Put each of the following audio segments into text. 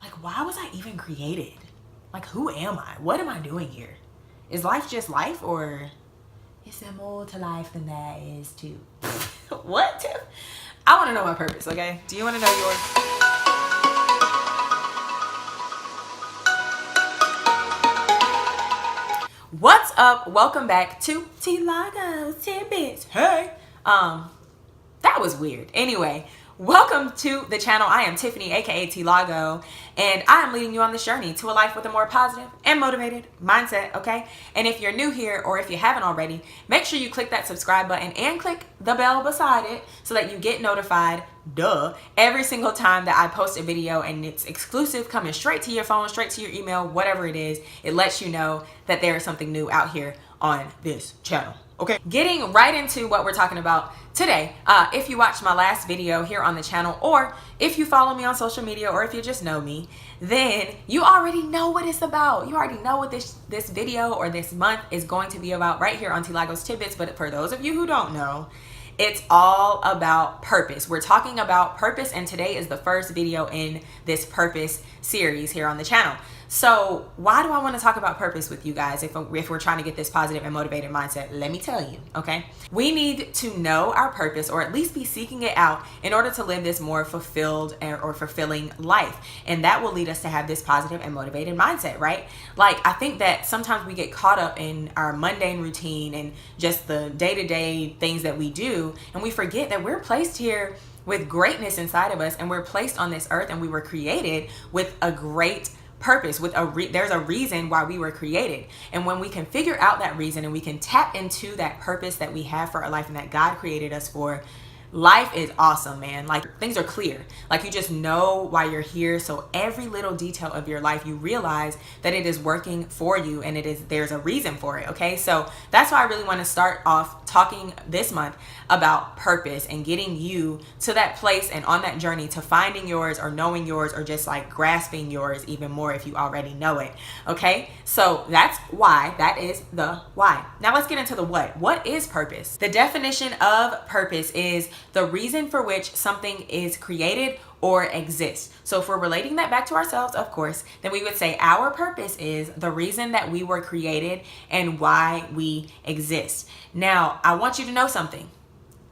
Like, why was I even created? Like, who am I? What am I doing here? Is life just life, or is there more to life than there is to what, Tiff? I want to know my purpose, okay? Do you want to know yours? What's up? Welcome back to TILAGO'S tidbits. Hey. That was weird. Anyway, welcome to the channel. I am Tiffany, aka TILAGO, and I am leading you on this journey to a life with a more positive and motivated mindset, okay? And if you're new here, or if you haven't already, make sure you click that subscribe button and click the bell beside it so that you get notified, every single time that I post a video, and it's exclusive, coming straight to your phone, straight to your email, whatever it is. It lets you know that there is something new out here on this channel. Okay, getting right into what we're talking about today. If you watched my last video here on the channel, or if you follow me on social media, or if you just know me, then you already know what it's about. You already know what this video or this month is going to be about right here on TILAGO'S tidbits. But for those of you who don't know, it's all about purpose. We're talking about purpose, and today is the first video in this purpose series here on the channel. So why do I want to talk about purpose with you guys if we're trying to get this positive and motivated mindset? Let me tell you, okay? We need to know our purpose, or at least be seeking it out, in order to live this more fulfilled or fulfilling life. And that will lead us to have this positive and motivated mindset, right? Like, I think that sometimes we get caught up in our mundane routine and just the day-to-day things that we do, and we forget that we're placed here with greatness inside of us, and we're placed on this earth, and we were created with a great purpose, with there's a reason why we were created. And when we can figure out that reason, and we can tap into that purpose that we have for our life and that God created us for, life is awesome, man. Like, things are clear. Like, you just know why you're here. So every little detail of your life, you realize that it is working for you, and there's a reason for it. Okay, so that's why I really want to start off talking this month about purpose, and getting you to that place and on that journey to finding yours, or knowing yours, or just like grasping yours even more if you already know it. Okay, so that's why. That is the why. Now let's get into the what. What is purpose? The definition of purpose is the reason for which something is created or exists. So if we're relating that back to ourselves, of course, then we would say our purpose is the reason that we were created and why we exist. Now, I want you to know something.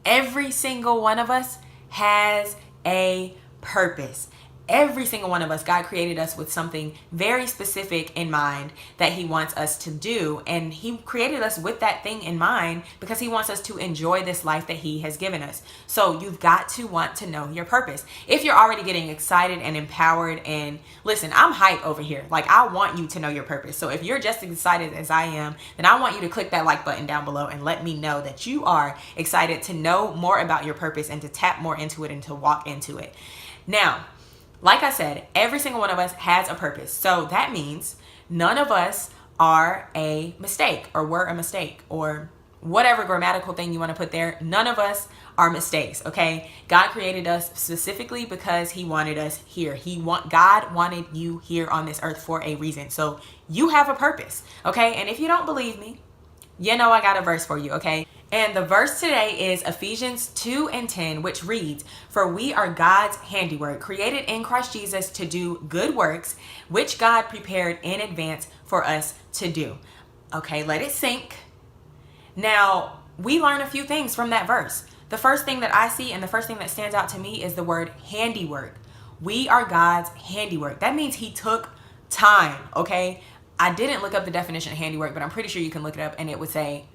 Every single one of us has a purpose. Every single one of us, God created us with something very specific in mind that He wants us to do. And He created us with that thing in mind because He wants us to enjoy this life that He has given us. So you've got to want to know your purpose. If you're already getting excited and empowered, and listen, I'm hype over here. Like, I want you to know your purpose. So if you're just as excited as I am, then I want you to click that like button down below and let me know that you are excited to know more about your purpose, and to tap more into it, and to walk into it. Now, like I said, every single one of us has a purpose. So that means none of us are a mistake, or were a mistake, or whatever grammatical thing you want to put there. None of us are mistakes, okay? God created us specifically because He wanted us here. God wanted you here on this earth for a reason. So you have a purpose, okay? And if you don't believe me, you know I got a verse for you, okay? And the verse today is Ephesians 2:10, which reads, "For we are God's handiwork, created in Christ Jesus to do good works, which God prepared in advance for us to do." Okay, let it sink. Now, we learn a few things from that verse. The first thing that I see, and the first thing that stands out to me, is the word handiwork. We are God's handiwork. That means He took time, okay? I didn't look up the definition of handiwork, but I'm pretty sure you can look it up, and it would say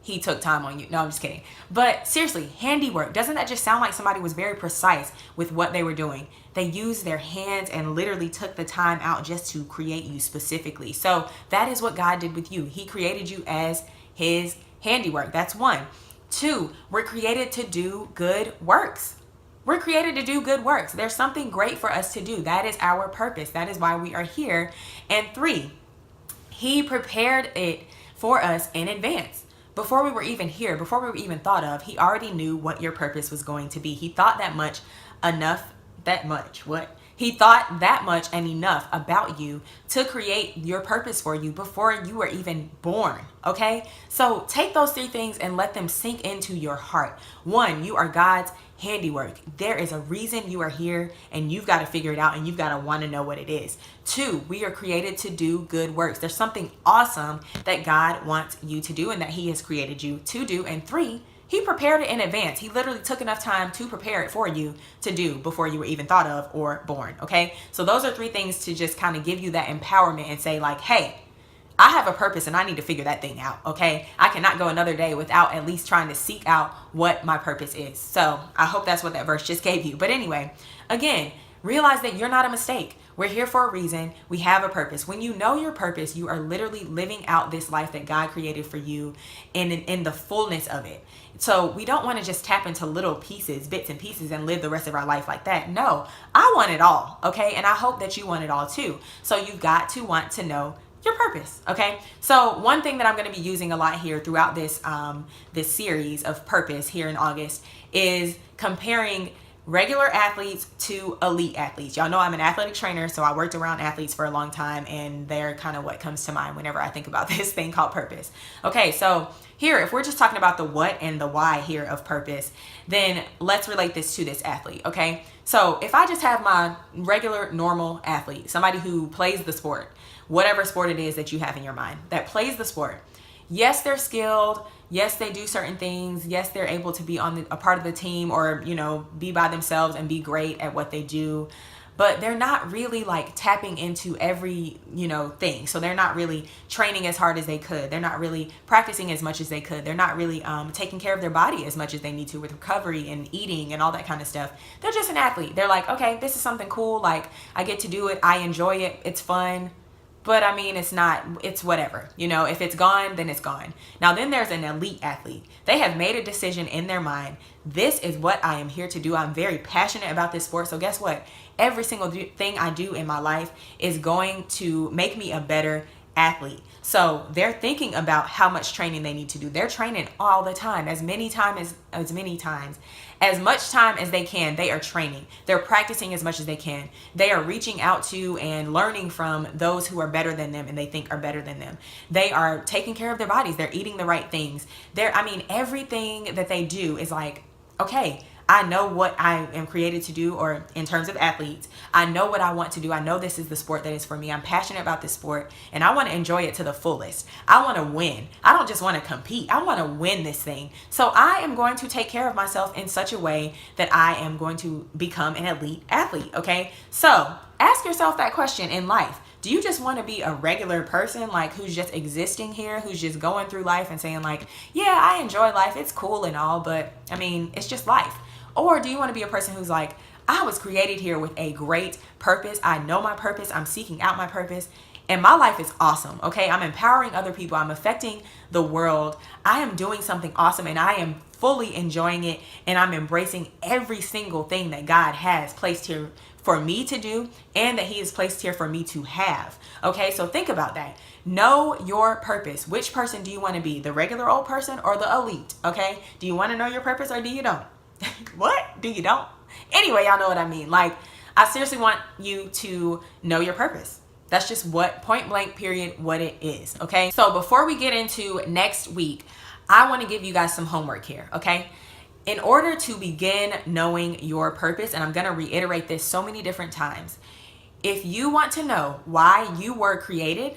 He took time on you. No, I'm just kidding. But seriously, handiwork, doesn't that just sound like somebody was very precise with what they were doing? They used their hands and literally took the time out just to create you specifically. So that is what God did with you. He created you as His handiwork. That's one. Two, we're created to do good works. We're created to do good works. There's something great for us to do. That is our purpose. That is why we are here. And three, He prepared it for us in advance. Before we were even here, before we were even thought of, He already knew what your purpose was going to be. He thought that much. He thought that much and enough about you to create your purpose for you before you were even born, okay? So take those 3 things and let them sink into your heart. 1, you are God's handiwork. There is a reason you are here, and you've got to figure it out, and you've got to want to know what it is. 2, we are created to do good works. There's something awesome that God wants you to do and that he has created you to do. And 3, he prepared it in advance. He literally took enough time to prepare it for you to do before you were even thought of or born, okay? So those are 3 things to just kind of give you that empowerment and say like, hey, I have a purpose and I need to figure that thing out, okay? I cannot go another day without at least trying to seek out what my purpose is. So I hope that's what that verse just gave you. But anyway, again, realize that you're not a mistake. We're here for a reason. We have a purpose. When you know your purpose, you are literally living out this life that God created for you in the fullness of it. So we don't want to just tap into little pieces, bits and pieces, and live the rest of our life like that. No, I want it all, okay? And I hope that you want it all too. So you've got to want to know your purpose, okay? So one thing that I'm going to be using a lot here throughout this this series of purpose here in August is comparing regular athletes to elite athletes. Y'all know I'm an athletic trainer, so I worked around athletes for a long time, and they're kind of what comes to mind whenever I think about this thing called purpose. Okay, so here, if we're just talking about the what and the why here of purpose, then let's relate this to this athlete, okay? So if I just have my regular, normal athlete, somebody who plays the sport, whatever sport it is that you have in your mind, that plays the sport, yes, they're skilled. Yes, they do certain things. Yes, they're able to be on a part of the team or, you know, be by themselves and be great at what they do. But they're not really like tapping into every, you know, thing. So they're not really training as hard as they could. They're not really practicing as much as they could. They're not really taking care of their body as much as they need to with recovery and eating and all that kind of stuff. They're just an athlete. They're like, okay, this is something cool. Like, I get to do it. I enjoy it. It's fun. But I mean, it's whatever, you know, if it's gone, then it's gone. Now, then there's an elite athlete. They have made a decision in their mind. This is what I am here to do. I'm very passionate about this sport. So guess what? Every single thing I do in my life is going to make me a better athlete. So they're thinking about how much training they need to do. They're training all the time, as much time as they can. They are training. They're practicing as much as they can. They are reaching out to and learning from those who are better than them and they think are better than them. They are taking care of their bodies. They're eating the right things. Everything that they do is like, okay, I know what I am created to do, or in terms of athletes, I know what I want to do. I know this is the sport that is for me. I'm passionate about this sport and I want to enjoy it to the fullest. I want to win. I don't just want to compete. I want to win this thing. So I am going to take care of myself in such a way that I am going to become an elite athlete, okay? So ask yourself that question in life. Do you just want to be a regular person, like who's just existing here, who's just going through life and saying like, yeah, I enjoy life. It's cool and all, but I mean, it's just life. Or do you want to be a person who's like, I was created here with a great purpose. I know my purpose. I'm seeking out my purpose. And my life is awesome, okay? I'm empowering other people. I'm affecting the world. I am doing something awesome and I am fully enjoying it. And I'm embracing every single thing that God has placed here for me to do and that he has placed here for me to have, okay? So think about that. Know your purpose. Which person do you want to be? The regular old person or the elite, okay? Do you want to know your purpose or do you don't? What? Do you don't? Anyway, y'all know what I mean. Like, I seriously want you to know your purpose. That's just what, point blank period, what it is, okay? So before we get into next week, I want to give you guys some homework here, okay? In order to begin knowing your purpose, and I'm going to reiterate this so many different times, if you want to know why you were created,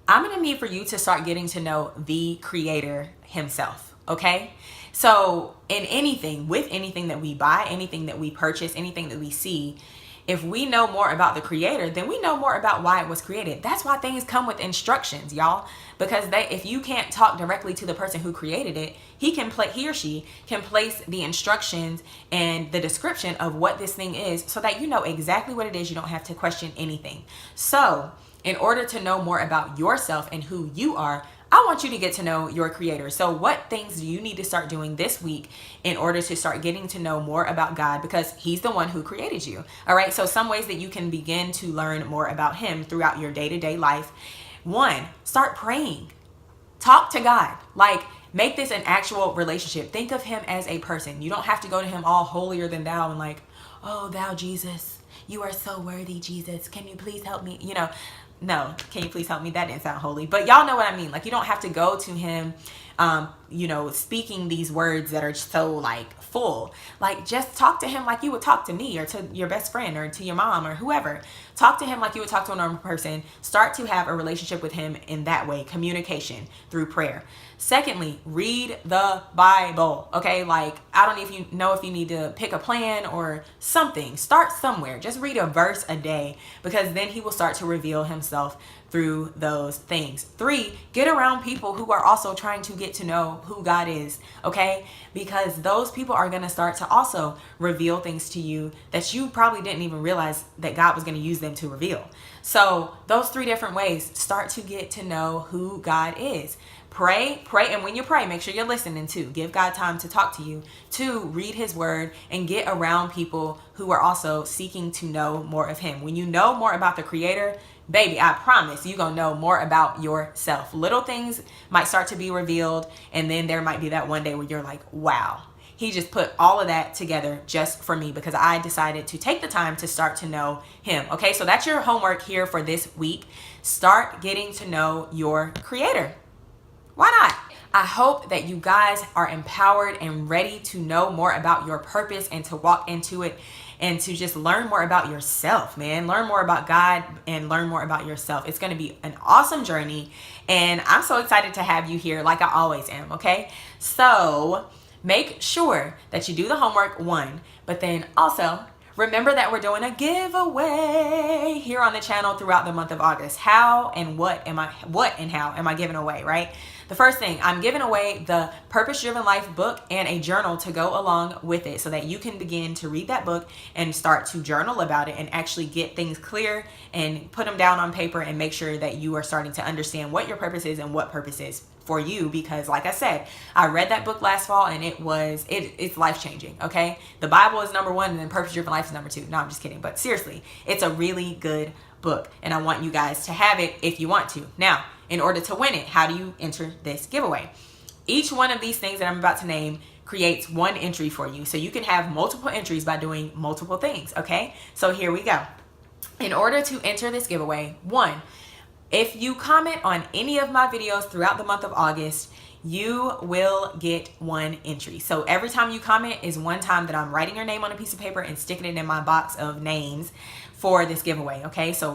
I'm going to need for you to start getting to know the creator himself, okay? So in anything, with anything that we buy, anything that we purchase, anything that we see, if we know more about the creator, then we know more about why it was created. That's why things come with instructions, y'all. Because if you can't talk directly to the person who created it, he or she can place the instructions and the description of what this thing is so that you know exactly what it is. You don't have to question anything. So in order to know more about yourself and who you are, I want you to get to know your creator. So what things do you need to start doing this week in order to start getting to know more about God, because he's the one who created you. All right. So some ways that you can begin to learn more about him throughout your day-to-day life. 1, start praying. Talk to God. Like, make this an actual relationship. Think of him as a person. You don't have to go to him all holier than thou and like, oh, thou Jesus, you are so worthy, Jesus. Can you please help me? You know, no, can you please help me? That didn't sound holy, but y'all know what I mean. Like, you don't have to go to him, you know, speaking these words that are so like full. Like, just talk to him like you would talk to me or to your best friend or to your mom or whoever. Talk to him like you would talk to a normal person. Start to have a relationship with him in that way, communication through prayer. Secondly, read the Bible. Okay, like, I don't know if you need to pick a plan or something. Start somewhere. Just read a verse a day, because then he will start to reveal himself through those things. 3, get around people who are also trying to get to know who God is, okay? Because those people are going to start to also reveal things to you that you probably didn't even realize that God was going to use them to reveal. So those 3 different ways, start to get to know who God is. Pray, and when you pray, make sure you're listening too. Give God time to talk to you. 2, read his word and get around people who are also seeking to know more of him. When you know more about the Creator, baby, I promise you're going to know more about yourself. Little things might start to be revealed, and then there might be that one day where you're like, wow, he just put all of that together just for me, because I decided to take the time to start to know him. Okay, so that's your homework here for this week. Start getting to know your Creator. Why not? I hope that you guys are empowered and ready to know more about your purpose and to walk into it and to just learn more about yourself, man. Learn more about God and learn more about yourself. It's going to be an awesome journey, and I'm so excited to have you here, like I always am, okay? So make sure that you do the homework, 1, but then also remember that we're doing a giveaway here on the channel throughout the month of August. How and how am I giving away, right? The first thing, I'm giving away the Purpose Driven Life book and a journal to go along with it, so that you can begin to read that book and start to journal about it and actually get things clear and put them down on paper and make sure that you are starting to understand what your purpose is and what purpose is for you. Because like I said, I read that book last fall and it's life-changing, okay? The Bible is number 1 and then Purpose Driven Life is number 2. No, I'm just kidding. But seriously, it's a really good book, and I want you guys to have it if you want to. Now, in order to win it, how do you enter this giveaway? Each one of these things that I'm about to name creates 1 entry for you. So you can have multiple entries by doing multiple things, okay? So here we go. In order to enter this giveaway, 1, if you comment on any of my videos throughout the month of August, you will get 1 entry. So every time you comment is 1 time that I'm writing your name on a piece of paper and sticking it in my box of names for this giveaway, okay? So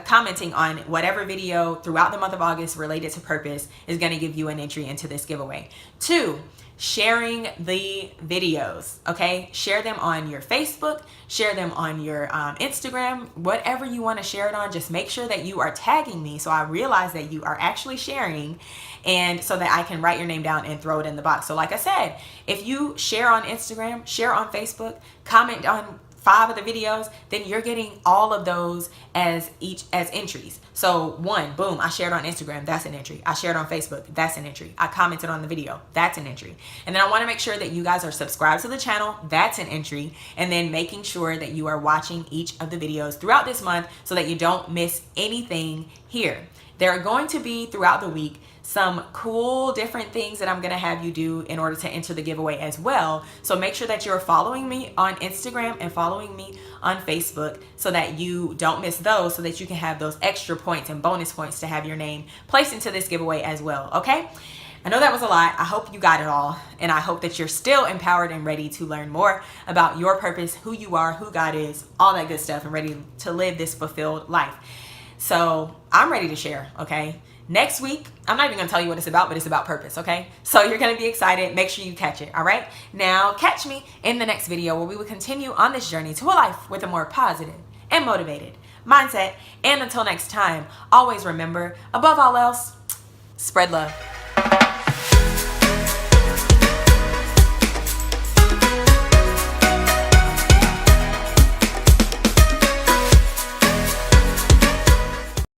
commenting on whatever video throughout the month of August related to purpose is going to give you an entry into this giveaway. 2, sharing the videos, okay? Share them on your Facebook, share them on your Instagram, whatever you want to share it on. Just make sure that you are tagging me so I realize that you are actually sharing, and so that I can write your name down and throw it in the box. So like I said, if you share on Instagram, share on Facebook, comment on 5 of the videos, then you're getting all of those as entries. So 1, boom, I shared on Instagram, that's an entry. I shared on Facebook, that's an entry. I commented on the video, that's an entry. And then I want to make sure that you guys are subscribed to the channel, that's an entry. And then making sure that you are watching each of the videos throughout this month so that you don't miss anything here. There are going to be throughout the week some cool different things that I'm going to have you do in order to enter the giveaway as well. So make sure that you're following me on Instagram and following me on Facebook so that you don't miss those, so that you can have those extra points and bonus points to have your name placed into this giveaway as well, okay? I know that was a lot. I hope you got it all, and I hope that you're still empowered and ready to learn more about your purpose, who you are, who God is, all that good stuff, and ready to live this fulfilled life. So I'm ready to share, okay? Next week, I'm not even going to tell you what it's about, but it's about purpose, okay? So you're going to be excited. Make sure you catch it, all right? Now, catch me in the next video where we will continue on this journey to a life with a more positive and motivated mindset. And until next time, always remember, above all else, spread love.